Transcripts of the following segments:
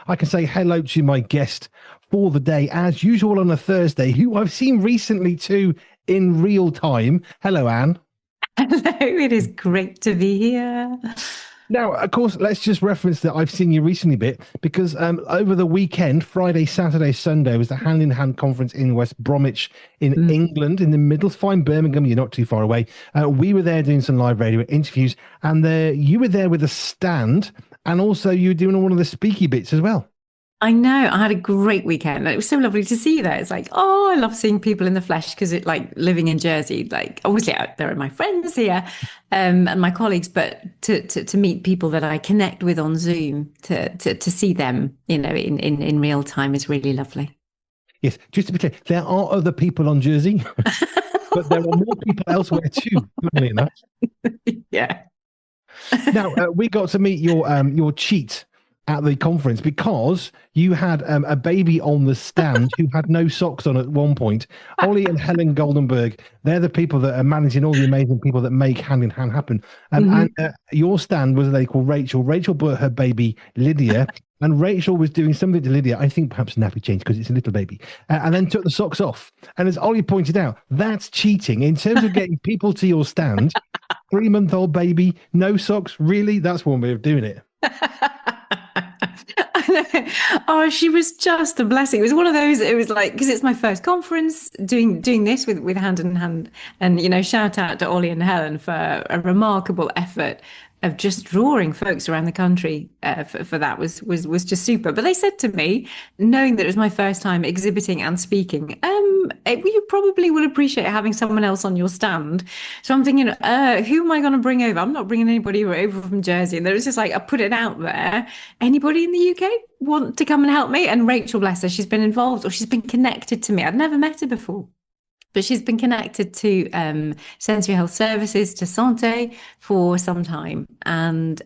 I can say hello to my guest for the day, as usual on a Thursday, who I've seen recently too in real time. Hello, Anne. Hello, it is great to be here. Now, of course, let's just reference that I've seen you recently bit because over the weekend, Friday, Saturday, Sunday, was the Hand in Hand conference in West Bromwich in Mm. England, in the middle, fine Birmingham. You're not too far away. We were there doing some live radio interviews, and you were there with a stand, and also you were doing one of the speaky bits as well. I know, I had a great weekend. It was so lovely to see that. It's like, oh, I love seeing people in the flesh because it like living in Jersey, like obviously there are my friends here, and my colleagues, but to meet people that I connect with on Zoom, to see them, in real time is really lovely. Yes, just to be clear, there are other people on Jersey, but there are more people elsewhere too, funnily enough. Yeah. Now, we got to meet your cheat at the conference because you had a baby on the stand who had no socks on at one point. Ollie and Helen Goldenberg, they're the people that are managing all the amazing people that make Hand in Hand happen. Mhm. And your stand was a lady called Rachel. Rachel brought her baby, Lydia, and Rachel was doing something to Lydia, I think perhaps nappy change because it's a little baby, and then took the socks off. And as Ollie pointed out, that's cheating in terms of getting people to your stand. 3-month-old baby, no socks. Really? That's one way of doing it. Oh, she was just a blessing. It was one of those. It was like because it's my first conference doing this with Hand in Hand, and shout out to Ollie and Helen for a remarkable effort of just drawing folks around the country for that was just super. But they said to me, knowing that it was my first time exhibiting and speaking, you probably will appreciate having someone else on your stand. So I'm thinking, who am I going to bring over? I'm not bringing anybody over from Jersey. And there was just like, I put it out there. Anybody in the UK want to come and help me? And Rachel, bless her, she's been involved or she's been connected to me. I'd never met her before. But she's been connected to sensory health services, to Santé for some time, and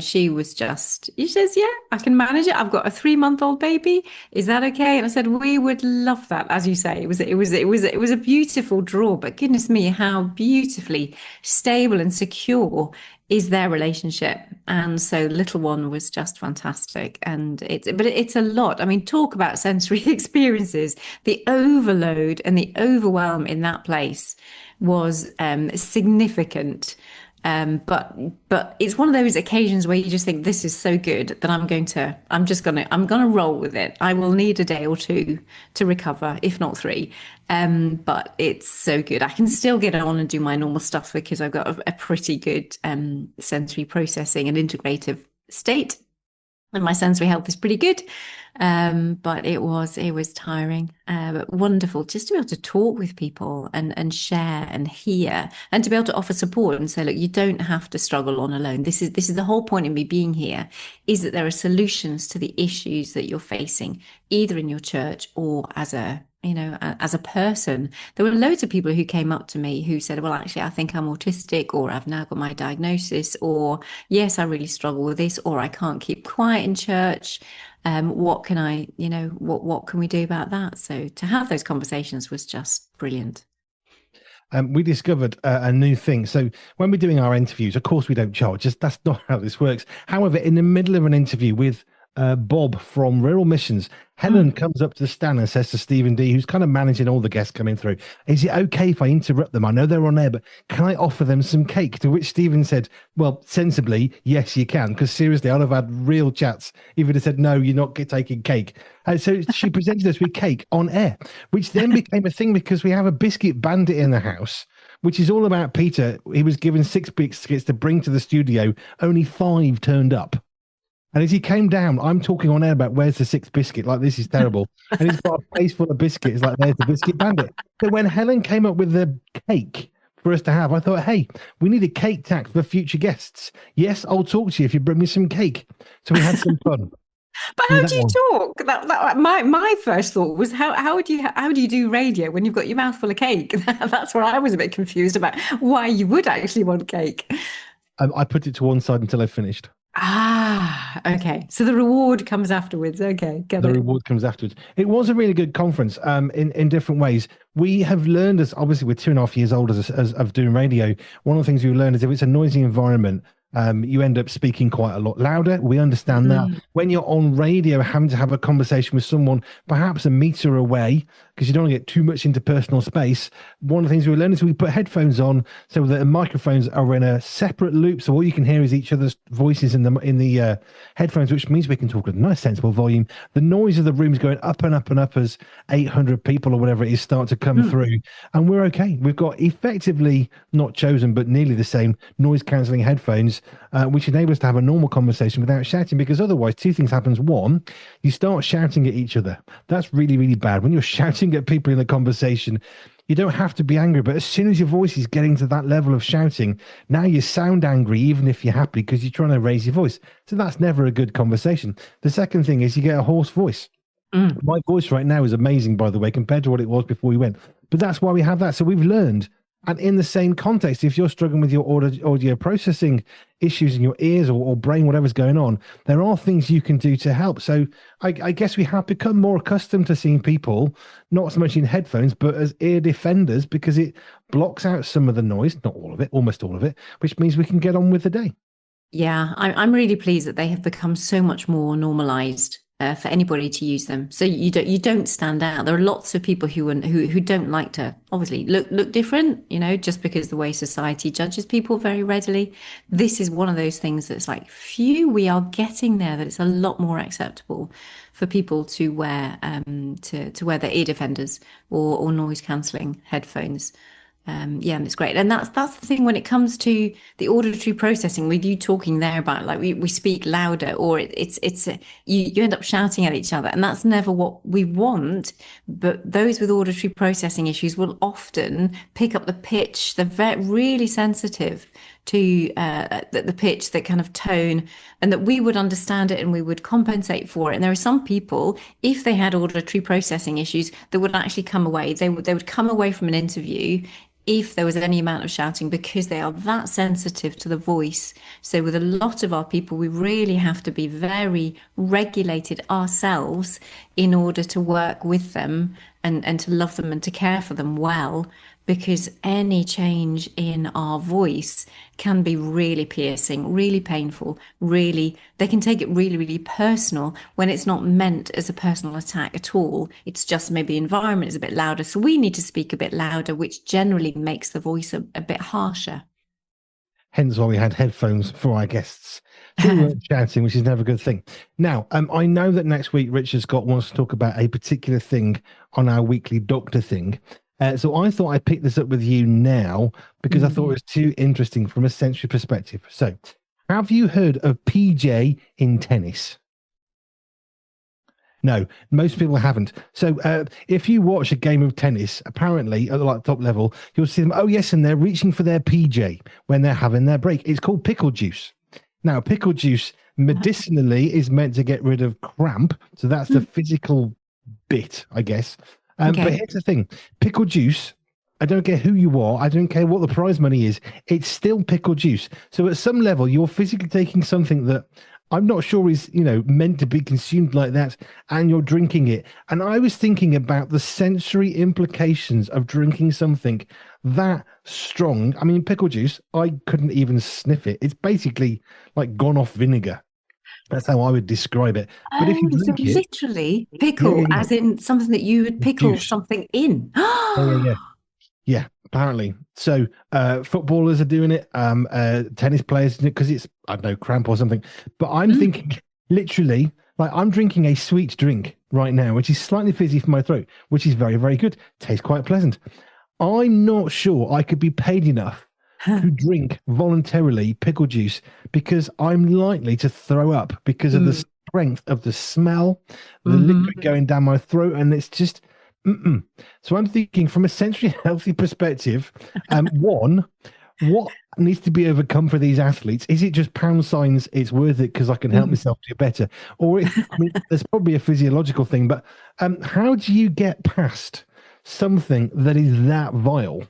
she was she says, yeah, I can manage it. I've got a 3-month-old baby. Is that okay? And I said, we would love that. As you say, it was a beautiful draw. But goodness me, how beautifully stable and secure is their relationship. And so little one was just fantastic. And it's a lot. I mean, talk about sensory experiences. The overload and the overwhelm in that place was significant. But it's one of those occasions where you just think this is so good that I'm gonna roll with it. I will need a day or two to recover, if not 3. But it's so good. I can still get on and do my normal stuff because I've got a pretty good sensory processing and integrative state. And my sensory health is pretty good. But it was tiring, but wonderful just to be able to talk with people and share and hear and to be able to offer support and say, look, you don't have to struggle on alone. This is the whole point of me being here, is that there are solutions to the issues that you're facing, either in your church or as a person. There were loads of people who came up to me who said, well, actually, I think I'm autistic, or I've now got my diagnosis, or yes, I really struggle with this, or I can't keep quiet in church. What can what can we do about that? So to have those conversations was just brilliant. We discovered a new thing. So when we're doing our interviews, of course, we don't charge. That's not how this works. However, in the middle of an interview with Bob from Rural Missions, Helen comes up to the stand and says to Stephen D, who's kind of managing all the guests coming through, is it okay if I interrupt them? I know they're on air, but can I offer them some cake? To which Stephen said, well, sensibly, yes, you can. Because seriously, I'd have had real chats if he'd have said, no, you're not taking cake. So she presented us with cake on air, which then became a thing because we have a biscuit bandit in the house, which is all about Peter. He was given 6 biscuits to bring to the studio. Only 5 turned up. And as he came down, I'm talking on air about where's the 6th biscuit? Like, this is terrible. And he's got a face full of biscuits, like, there's the biscuit bandit. So when Helen came up with the cake for us to have, I thought, hey, we need a cake tax for future guests. Yes, I'll talk to you if you bring me some cake. So we had some fun. But how do you talk? My first thought was how do you do radio when you've got your mouth full of cake? That's where I was a bit confused about why you would actually want cake. I put it to one side until I finished. Ah, okay. So the reward comes afterwards. Okay, get The it. reward comes afterwards. It was a really good conference in different ways. We have learned, as obviously we're 2.5 years old of doing radio, one of the things we've learned is if it's a noisy environment, You end up speaking quite a lot louder. We understand that. Mm. When you're on radio, having to have a conversation with someone perhaps a meter away, because you don't want to get too much into personal space, one of the things we learn is we put headphones on so that the microphones are in a separate loop. So all you can hear is each other's voices in the headphones, which means we can talk at a nice, sensible volume. The noise of the room is going up and up and up as 800 people or whatever it is start to come through. And we're okay. We've got effectively not chosen, but nearly the same noise cancelling headphones, which enable us to have a normal conversation without shouting, because otherwise two things happens. One, you start shouting at each other. That's really, really bad. When you're shouting at people in a conversation, you don't have to be angry, but as soon as your voice is getting to that level of shouting, now you sound angry, even if you're happy, because you're trying to raise your voice. So that's never a good conversation. The second thing is you get a hoarse voice. My voice right now is amazing, by the way, compared to what it was before we went. But that's why we have that. So we've learned. And in the same context, if you're struggling with your audio processing issues in your ears or brain, whatever's going on, there are things you can do to help. So I guess we have become more accustomed to seeing people, not so much in headphones, but as ear defenders, because it blocks out some of the noise, not all of it, almost all of it, which means we can get on with the day. Yeah, I'm really pleased that they have become so much more normalized for anybody to use them. So you don't stand out. There are lots of people who don't like to obviously look different, just because the way society judges people very readily. This is one of those things that's like, phew, we are getting there, that it's a lot more acceptable for people to wear to wear their ear defenders or noise cancelling headphones. Yeah, and it's great. And that's the thing when it comes to the auditory processing, with you talking there about like we speak louder, or you end up shouting at each other, and that's never what we want. But those with auditory processing issues will often pick up the pitch. They're really sensitive to the pitch, that kind of tone, and that we would understand it and we would compensate for it. And there are some people, if they had auditory processing issues, that would actually come away. They would come away from an interview if there was any amount of shouting, because they are that sensitive to the voice. So with a lot of our people, we really have to be very regulated ourselves in order to work with them and to love them and to care for them well, because any change in our voice can be really piercing, really painful, they can take it really, really personal when it's not meant as a personal attack at all. It's just maybe the environment is a bit louder. So we need to speak a bit louder, which generally makes the voice a bit harsher. Hence why we had headphones for our guests. So we weren't shouting, which is never a good thing. Now, I know that next week Richard Scott wants to talk about a particular thing on our weekly doctor thing. So I thought I'd pick this up with you now because I thought it was too interesting from a sensory perspective. So have you heard of PJ in tennis? No, most people haven't. So if you watch a game of tennis, apparently at the top level, you'll see them, oh yes, and they're reaching for their PJ when they're having their break. It's called pickle juice. Now, pickle juice medicinally is meant to get rid of cramp. So that's the physical bit, I guess. But here's the thing. Pickle juice, I don't care who you are. I don't care what the prize money is. It's still pickle juice. So at some level, you're physically taking something that I'm not sure is, meant to be consumed like that, and you're drinking it. And I was thinking about the sensory implications of drinking something that strong. I mean, pickle juice, I couldn't even sniff it. It's basically like gone off vinegar. That's how I would describe it. But if you So drink it, literally pickle, as in something that you would pickle juice. something in. Yeah, apparently. So footballers are doing it, tennis players, because it's, I don't know, cramp or something. But I'm thinking literally, like I'm drinking a sweet drink right now, which is slightly fizzy for my throat, which is very, very good. Tastes quite pleasant. I'm not sure I could be paid enough to drink voluntarily pickle juice, because I'm likely to throw up because of the strength of the smell, the liquid going down my throat, and it's just... So I'm thinking from a sensory healthy perspective, one, what needs to be overcome for these athletes? Is it just pound signs, it's worth it because I can help myself do better? Or, there's probably a physiological thing, but how do you get past something that is that vile?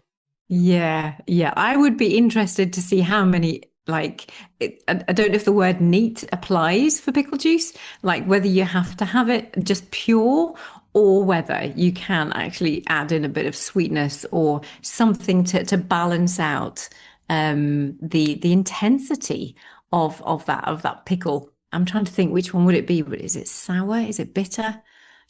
Yeah. I would be interested to see how many, I don't know if the word neat applies for pickle juice, like whether you have to have it just pure, or whether you can actually add in a bit of sweetness or something to balance out the intensity of that pickle. I'm trying to think which one would it be, but is it sour? Is it bitter?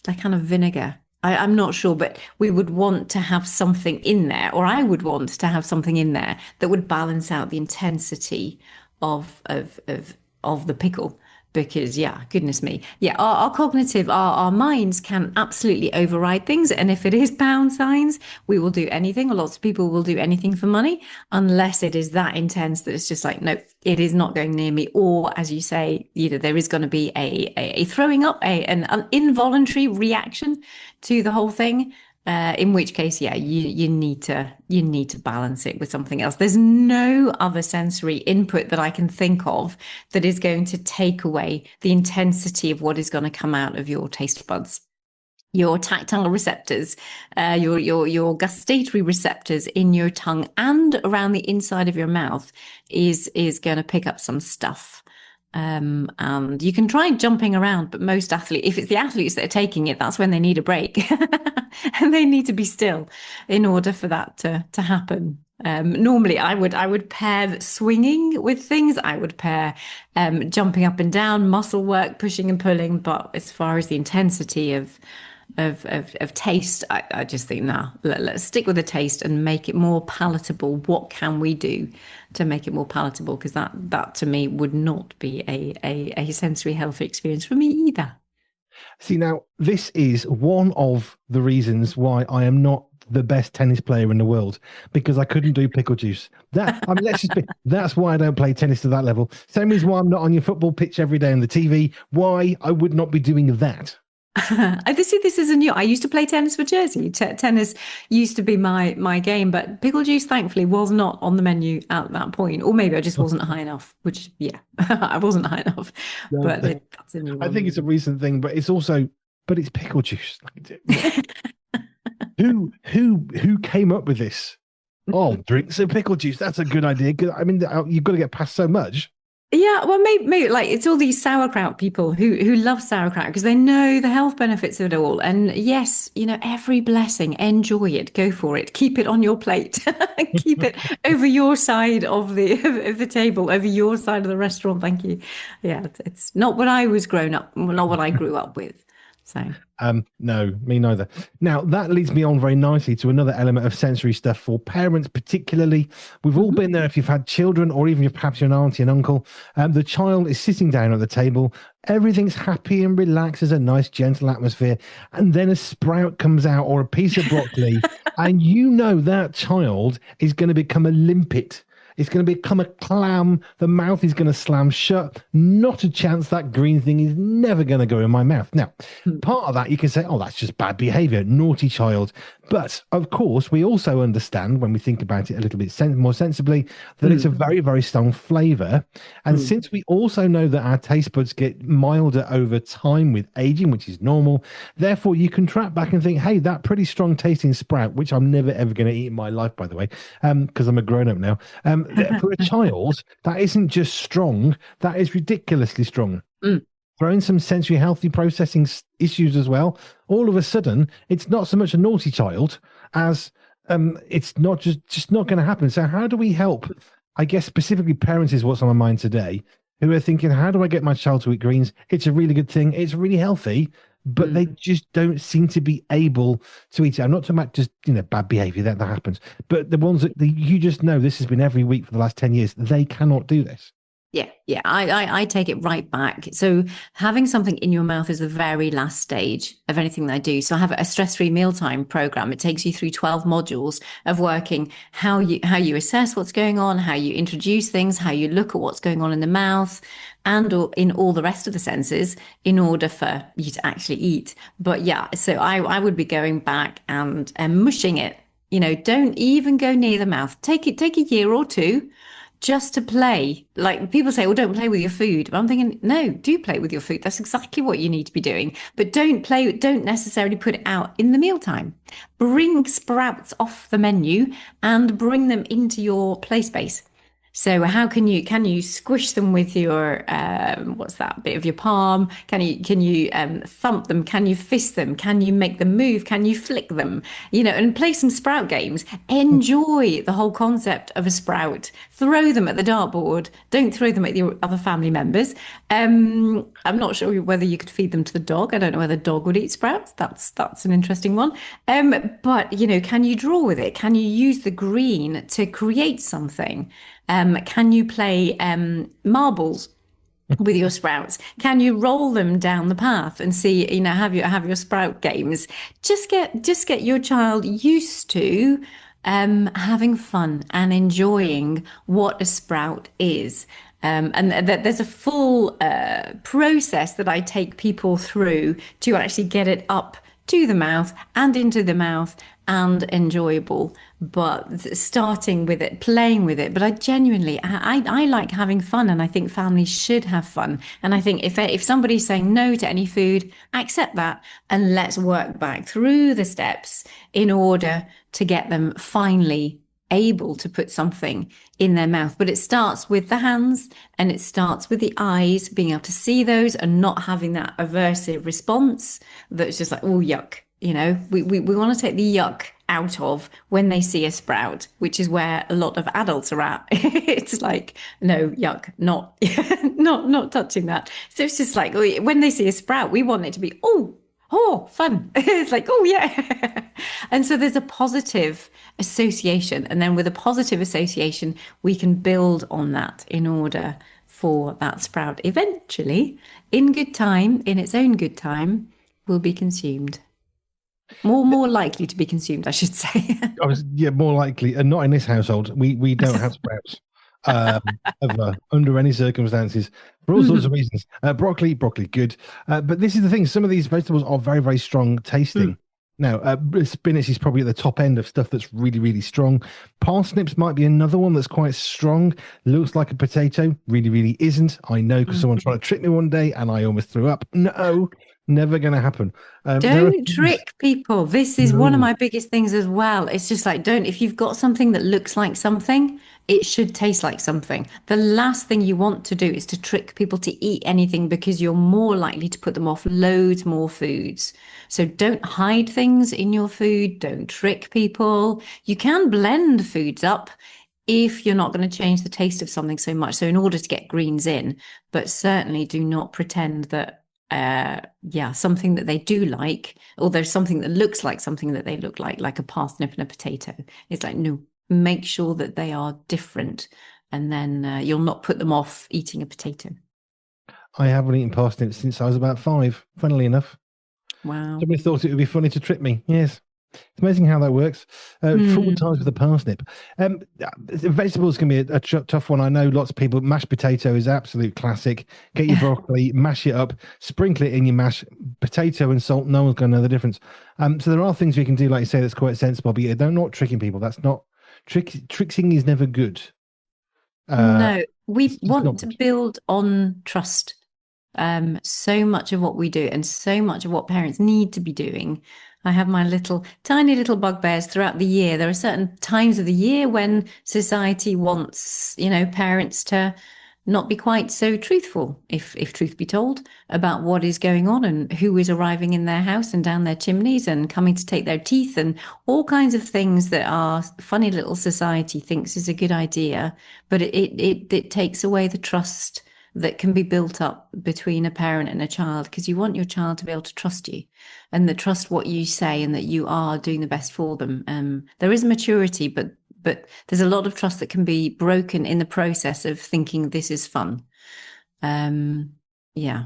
That kind of vinegar. I'm not sure, but we would want to have something in there, or I would want to have something in there that would balance out the intensity of the pickle. Because yeah, goodness me. Yeah, our cognitive, our minds can absolutely override things. And if it is pound signs, we will do anything, or lots of people will do anything for money, unless it is that intense that it's just like, no, it is not going near me. Or as you say, there is going to be a throwing up, an involuntary reaction to the whole thing. In which case, yeah, you need to balance it with something else. There's no other sensory input that I can think of that is going to take away the intensity of what is going to come out of your taste buds. Your tactile receptors, your gustatory receptors in your tongue and around the inside of your mouth is going to pick up some stuff. And you can try jumping around, but most athletes, if it's the athletes that are taking it, that's when they need a break and they need to be still in order for that to happen. Normally I would pair swinging with things. I would pair jumping up and down, muscle work, pushing and pulling. But as far as the intensity of taste, I just think now let's stick with the taste and make it more palatable. What can we do to make it more palatable? Because that to me would not be a sensory healthy experience for me either. See, now this is one of the reasons why I am not the best tennis player in the world, because I couldn't do pickle juice. That's why I don't play tennis to that level. Same reason why I'm not on your football pitch every day on the TV. Why I would not be doing that. This is a new. I used to play tennis for Jersey. Tennis used to be my game, but pickle juice, thankfully, was not on the menu at that point. Or maybe I just wasn't high enough. Which, yeah, I wasn't high enough. No, but that's a new one. I think it's a recent thing, but it's also, but it's pickle juice. Who came up with this? Oh, drink some pickle juice. That's a good idea. I mean, you've got to get past so much. Yeah, well, maybe like it's all these sauerkraut people who love sauerkraut because they know the health benefits of it all. And yes, every blessing, enjoy it, go for it, keep it on your plate, keep it over your side of the table, over your side of the restaurant. Thank you. Yeah, it's not what I was not what I grew up with. So. No, me neither. Now, that leads me on very nicely to another element of sensory stuff for parents, particularly. We've all been there if you've had children, or even if perhaps you're an auntie and uncle. The child is sitting down at the table. Everything's happy and relaxed. There's a nice, gentle atmosphere. And then a sprout comes out or a piece of broccoli. And that child is going to become a limpet. It's going to become a clam. The mouth is going to slam shut. Not a chance that green thing is never going to go in my mouth. Now, part of that you can say, oh, that's just bad behavior, naughty child. But of course, we also understand when we think about it a little bit more sensibly that it's a very, very strong flavor. And since we also know that our taste buds get milder over time with aging, which is normal, therefore you can track back and think, hey, that pretty strong tasting sprout, which I'm never ever going to eat in my life, by the way, because I'm a grown up now. For a child, that isn't just strong, that is ridiculously strong. Throw in some sensory healthy processing issues as well. All of a sudden, it's not so much a naughty child as it's not just not going to happen. So how do we help? I guess specifically parents is what's on my mind today, who are thinking, how do I get my child to eat greens? It's a really good thing. It's really healthy, but they just don't seem to be able to eat it. I'm not talking about just, bad behavior that happens, but the ones that you just know this has been every week for the last 10 years, they cannot do this. Yeah. I take it right back. So having something in your mouth is the very last stage of anything that I do. So I have a stress-free mealtime program. It takes you through 12 modules of working how you assess what's going on, how you introduce things, how you look at what's going on in the mouth and or in all the rest of the senses in order for you to actually eat. But yeah, so I would be going back and mushing it. Don't even go near the mouth. Take a year or two just to play. Like people say, well, don't play with your food. But I'm thinking, no, do play with your food. That's exactly what you need to be doing. But don't necessarily put it out in the mealtime. Bring sprouts off the menu and bring them into your play space. So how can you squish them with your what's that bit of your palm? Can you thump them? Can you fist them? Can you make them move? Can you flick them? And play some sprout games. Enjoy the whole concept of a sprout. Throw them at the dartboard. Don't throw them at your other family members. I'm not sure whether you could feed them to the dog. I don't know whether the dog would eat sprouts. That's an interesting one. But can you draw with it? Can you use the green to create something? Can you play marbles with your sprouts? Can you roll them down the path and see, have your sprout games? Just get your child used to having fun and enjoying what a sprout is. And there's a full process that I take people through to actually get it up to the mouth and into the mouth and enjoyable, but starting with it, playing with it. But I like having fun, and I think families should have fun. And I think if somebody's saying no to any food, accept that and let's work back through the steps in order to get them finally able to put something in their mouth. But it starts with the hands and it starts with the eyes, being able to see those and not having that aversive response that's just like, oh, yuck. We want to take the yuck out of when they see a sprout, which is where a lot of adults are at. It's like, no, yuck, not not touching that. So it's just like when they see a sprout, we want it to be, oh, fun. It's like, oh, yeah. And so there's a positive association. And then with a positive association, we can build on that in order for that sprout eventually, in its own good time, will be consumed. More likely to be consumed, I should say. More likely, and not in this household. We don't have sprouts ever under any circumstances for all sorts of reasons. Broccoli, good. But this is the thing: some of these vegetables are very, very strong tasting. Now, spinach is probably at the top end of stuff that's really, really strong. Parsnips might be another one that's quite strong. Looks like a potato, really, really isn't. I know because someone tried to trick me one day and I almost threw up. No, never going to happen. Don't trick people. This is one of my biggest things as well. It's just like, if you've got something that looks like something, it should taste like something. The last thing you want to do is to trick people to eat anything, because you're more likely to put them off loads more foods. So don't hide things in your food. Don't trick people. You can blend foods up if you're not going to change the taste of something so much. So in order to get greens in, but certainly do not pretend that something that they do like, or there's something that looks like something that they look like a parsnip and a potato. It's like, no, make sure that they are different, and then you'll not put them off eating a potato. I haven't eaten parsnips since I was about 5, funnily enough. Wow. Somebody thought it would be funny to trick me. Yes. It's amazing how that works. Full times with a parsnip. Vegetables can be a tough one. I know lots of people. Mashed potato is absolute classic. Get your broccoli, mash it up, sprinkle it in your mash. Potato and salt. No one's going to know the difference. So there are things we can do, like you say, that's quite sensible. But they're not tricking people. That's not tricksing is never good. No, we want to build on trust. So much of what we do and so much of what parents need to be doing. I have my tiny little bugbears throughout the year. There are certain times of the year when society wants, parents to not be quite so truthful, if truth be told, about what is going on and who is arriving in their house and down their chimneys and coming to take their teeth and all kinds of things that our funny little society thinks is a good idea. But it takes away the trust that can be built up between a parent and a child, because you want your child to be able to trust you and trust what you say and that you are doing the best for them. There is maturity, but there's a lot of trust that can be broken in the process of thinking this is fun. Yeah.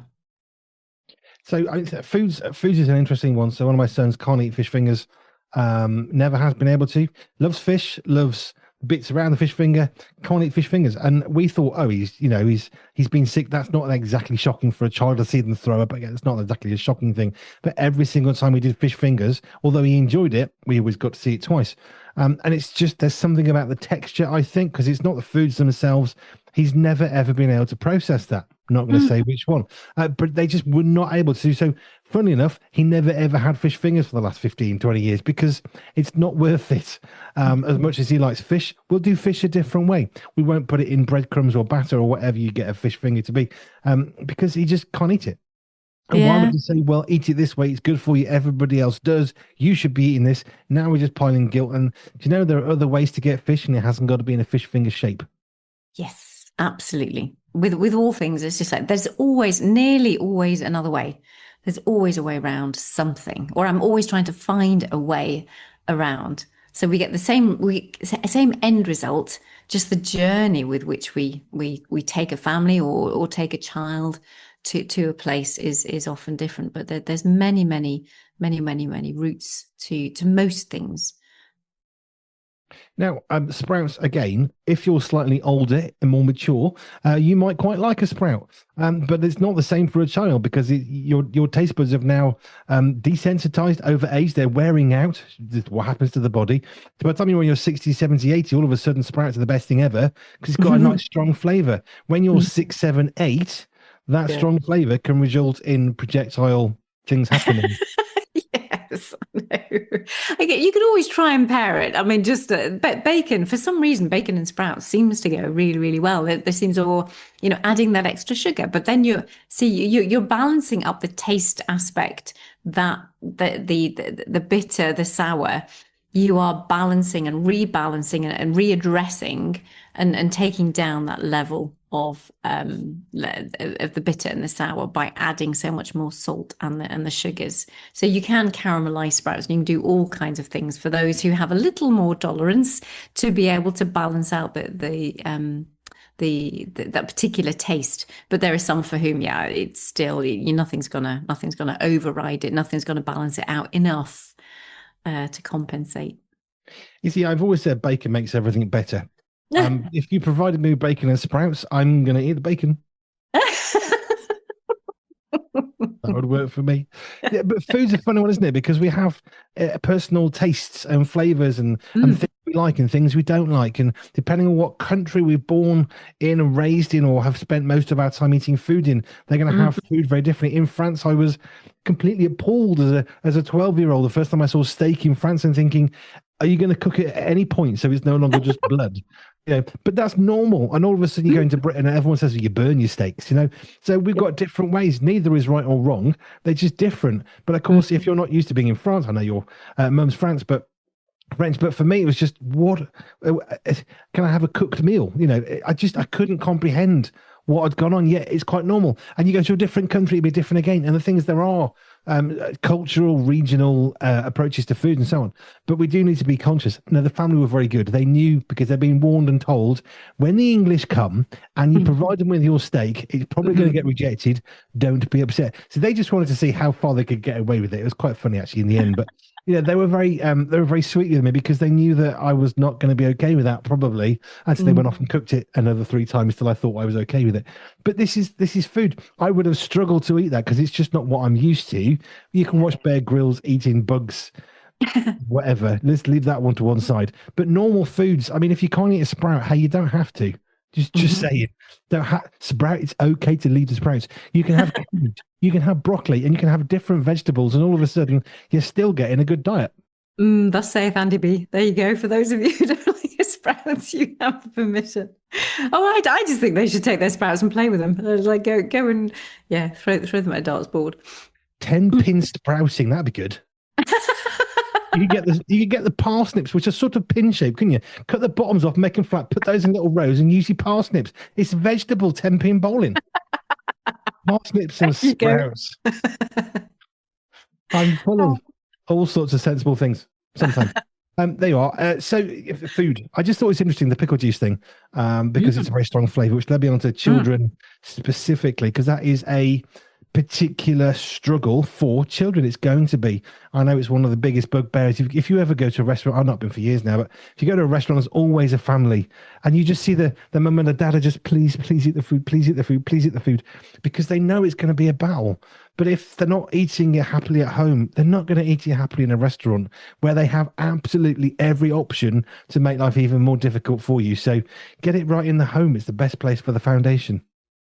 So foods is an interesting one. So one of my sons can't eat fish fingers. Never has been able to. Loves fish, loves bits around the fish finger, can't eat fish fingers. And we thought, he's been sick. That's not exactly shocking for a child to see them throw up. Again, it's not exactly a shocking thing. But every single time we did fish fingers, although he enjoyed it, we always got to see it twice. And it's just, there's something about the texture, I think, because it's not the foods themselves. He's never, ever been able to process that. Not going to say which one, but they just were not able to do so. Funnily enough, he never ever had fish fingers for the last 15, 20 years because it's not worth it. As much as he likes fish, we'll do fish a different way. We won't put it in breadcrumbs or batter or whatever you get a fish finger to be, because he just can't eat it. And why Yeah. would you say, well, eat it this way? It's good for you. Everybody else does. You should be eating this. Now we're just piling guilt. And do you know there are other ways to get fish and it hasn't got to be in a fish finger shape? Yes, absolutely. With all things, it's just like there's always, nearly always another way. There's always a way around something, or I'm always trying to find a way around. So we get the same end result, just the journey with which we take a family or take a child to a place is often different. But there's many routes to most things. Now, sprouts, again, if you're slightly older and more mature, you might quite like a sprout. But it's not the same for a child because your taste buds have now desensitized over age. They're wearing out. This is what happens to the body. So by the time you're in your 60, 70, 80, all of a sudden sprouts are the best thing ever because it's got a nice strong flavor. When you're 6, 7, 8, that Yeah. strong flavor can result in projectile things happening. Yes, I know. Okay, you could always try and pair it. I mean, just bacon. For some reason, bacon and sprouts seems to go really, really well. There seems, or adding that extra sugar. But then you're balancing up the taste aspect, that the bitter, the sour. You are balancing and rebalancing and readdressing and taking down that level of the bitter and the sour by adding so much more salt and the sugars. So you can caramelize sprouts, and you can do all kinds of things for those who have a little more tolerance to be able to balance out that particular taste. But there are some for whom, it's still nothing's gonna override it. Nothing's gonna balance it out enough to compensate. You see, I've always said bacon makes everything better. If you provided me with bacon and sprouts, I'm going to eat the bacon. That would work for me. Yeah, but food's a funny one, isn't it? Because we have personal tastes and flavors and things we like and things we don't like. And depending on what country we're born in and raised in or have spent most of our time eating food in, they're going to have food very differently. In France, I was completely appalled as a 12-year-old the first time I saw steak in France and thinking, are you going to cook it at any point so it's no longer just blood? But that's normal. And all of a sudden you go into Britain and everyone says, well, you burn your steaks, So we've got different ways. Neither is right or wrong. They're just different. But of course, if you're not used to being in France, I know your mum's French, but for me, it was just, what can I have a cooked meal? I couldn't comprehend what had gone on. Yet it's quite normal. And you go to a different country, it'd be different again. And the things there are cultural, regional approaches to food and so on. But we do need to be conscious. Now, the family were very good. They knew, because they've been warned and told, when the English come and you provide them with your steak, it's probably going to get rejected. Don't be upset. So they just wanted to see how far they could get away with it. It was quite funny, actually, in the end. But they were very sweet with me because they knew that I was not going to be okay with that, probably. And so they went off and cooked it another 3 times till I thought I was okay with it. But this is food. I would have struggled to eat that because it's just not what I'm used to. You can watch Bear Grylls eating bugs, whatever. Let's leave that one to one side. But normal foods, I mean, if you can't eat a sprout, hey, you don't have to. Just say it. Sprout, it's okay to leave the sprouts. You can have cabbage, you can have broccoli, and you can have different vegetables, and all of a sudden you're still getting a good diet. Thus saith Andy B. There you go. For those of you who don't like sprouts, you have the permission. Oh, I just think they should take their sprouts and play with them. Like go and throw them at a darts board. 10-pin sprouting, that'd be good. You could get the parsnips, which are sort of pin shaped, couldn't you? Cut the bottoms off, make them flat, put those in little rows, and use your parsnips. It's vegetable 10-pin bowling. Parsnips and sprouts. I'm full of all sorts of sensible things sometimes. There you are. So food. I just thought it's interesting, the pickle juice thing, because it's a very strong flavor, which led me on to children specifically, because that is a particular struggle for children. It's going to be. I know it's one of the biggest bugbears. If you ever go to a restaurant, I've not been for years now, but if you go to a restaurant, there's always a family, and you just see the mum and the dad are just, please eat the food, please eat the food, please eat the food, because they know it's going to be a battle. But if they're not eating it happily at home, they're not going to eat it happily in a restaurant where they have absolutely every option to make life even more difficult for you. So get it right in the home. It's the best place for the foundation.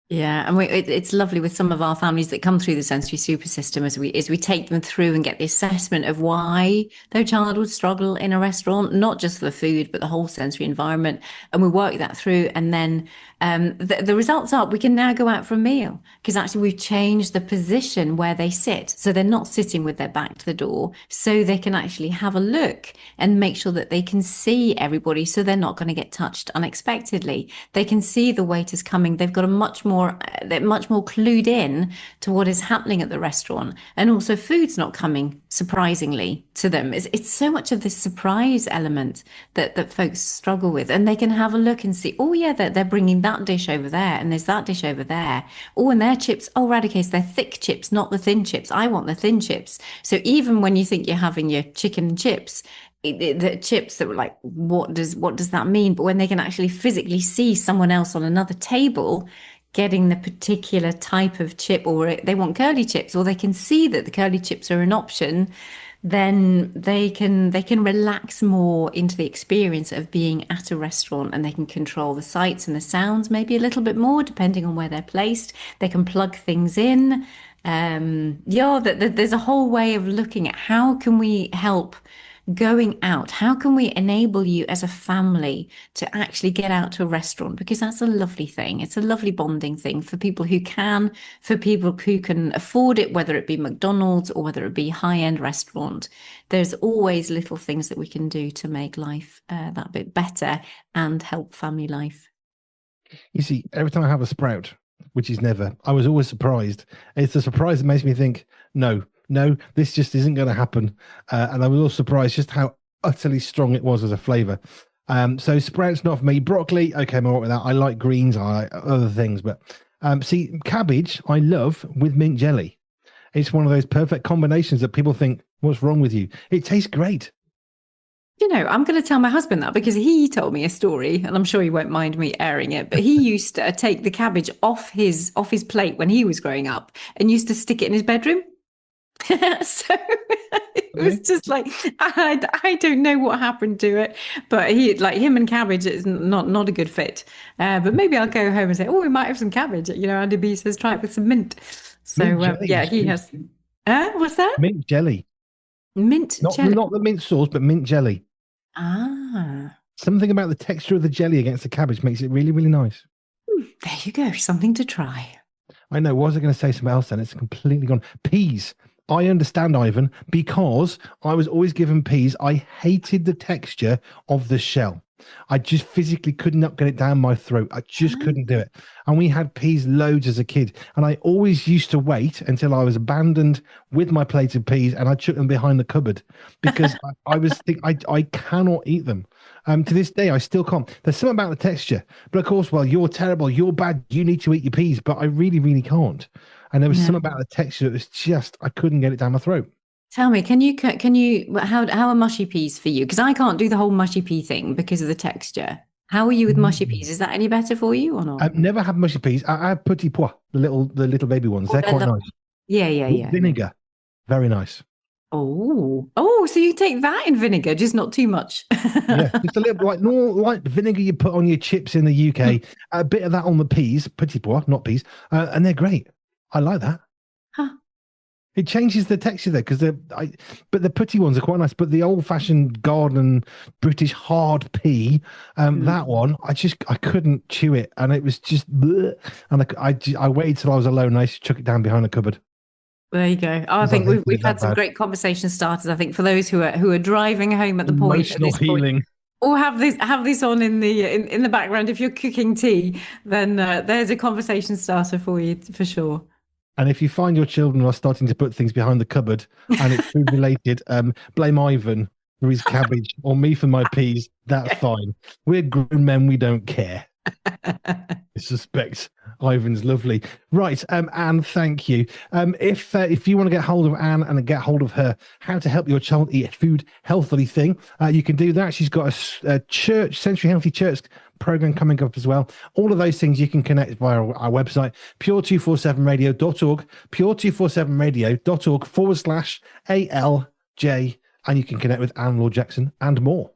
Yeah, and it's lovely with some of our families that come through the sensory super system as we take them through and get the assessment of why their child would struggle in a restaurant, not just for the food, but the whole sensory environment. And we work that through, and then the results are we can now go out for a meal because actually we've changed the position where they sit, so they're not sitting with their back to the door, so they can actually have a look and make sure that they can see everybody, so they're not going to get touched unexpectedly. They can see the waiters coming. They've got they're much more clued in to what is happening at the restaurant. And also food's not coming surprisingly to them. It's so much of this surprise element that folks struggle with. And they can have a look and see, oh yeah, they're bringing that dish over there and there's that dish over there. Oh, and their chips, oh, radicase, they're thick chips, not the thin chips. I want the thin chips. So even when you think you're having your chicken and chips, the chips that were like, what does that mean? But when they can actually physically see someone else on another table getting the particular type of chip, or they want curly chips, or they can see that the curly chips are an option, then they can relax more into the experience of being at a restaurant, and they can control the sights and the sounds maybe a little bit more depending on where they're placed. They can plug things in. Yeah, there's a whole way of looking at how can we help going out? How can we enable you as a family to actually get out to a restaurant? Because that's a lovely thing. It's a lovely bonding thing for people who can, for people who can afford it, whether it be McDonald's or whether it be high-end restaurant. There's always little things that we can do to make life that bit better and help family life. You see, every time I have a sprout, which is never, I was always surprised. It's the surprise that makes me think, no, this just isn't going to happen. And I was also surprised just how utterly strong it was as a flavor. So sprouts not for me. Broccoli, okay, I'm all right with that. I like greens, I like other things. But see, cabbage, I love with mint jelly. It's one of those perfect combinations that people think, what's wrong with you? It tastes great. I'm going to tell my husband that because he told me a story, and I'm sure he won't mind me airing it. But he used to take the cabbage off his plate when he was growing up, and used to stick it in his bedroom. So it was just like I don't know what happened to it, but him and cabbage is not a good fit. But maybe I'll go home and say, oh, we might have some cabbage. Andy B says try it with some mint. So yeah, he has. What's that? Mint jelly. Mint jelly. Not the mint sauce, but mint jelly. Ah. Something about the texture of the jelly against the cabbage makes it really, really nice. There you go. Something to try. I know. Was I going to say something else then? It's completely gone. Peas. I understand, Ivan, because I was always given peas. I hated the texture of the shell. I just physically could not get it down my throat. I just couldn't do it. And we had peas loads as a kid. And I always used to wait until I was abandoned with my plate of peas and I took them behind the cupboard because I was thinking, I cannot eat them. To this day, I still can't. There's something about the texture. But of course, well, you're terrible, you're bad, you need to eat your peas. But I really, really can't. And there was something about the texture that was just, I couldn't get it down my throat. Tell me, can you how are mushy peas for you? Because I can't do the whole mushy pea thing because of the texture. How are you with mushy peas? Is that any better for you or not? I've never had mushy peas. I have petit pois, the little baby ones. They're quite nice. Yeah. Vinegar, very nice. Oh, so you take that in vinegar, just not too much. Yeah, just a little like normal like vinegar you put on your chips in the UK. A bit of that on the peas, petit pois, not peas, and they're great. I like that. Huh. It changes the texture there because but the pretty ones are quite nice. But the old-fashioned garden British hard pea, that one, I couldn't chew it, and it was just, bleh. And I waited till I was alone. And I used to chuck it down behind a cupboard. There you go. Oh, I think we've had some great conversation starters. I think for those who are driving home at the point, emotional healing. Or have this on in the background. If you're cooking tea, then there's a conversation starter for you for sure. And if you find your children are starting to put things behind the cupboard and it's food related, blame Ivan for his cabbage or me for my peas. That's fine. We're grown men. We don't care. I suspect Ivan's lovely. Right. Anne, thank you. If you want to get hold of Anne and get hold of her, how to help your child eat food healthily thing, you can do that. She's got a church, Sensory Healthy Church program coming up as well. All of those things you can connect via our website, pure247radio.org, pure247radio.org/ALJ, and you can connect with Anne Laure Jackson and more.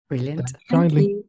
Brilliant. Kindly. Thank you.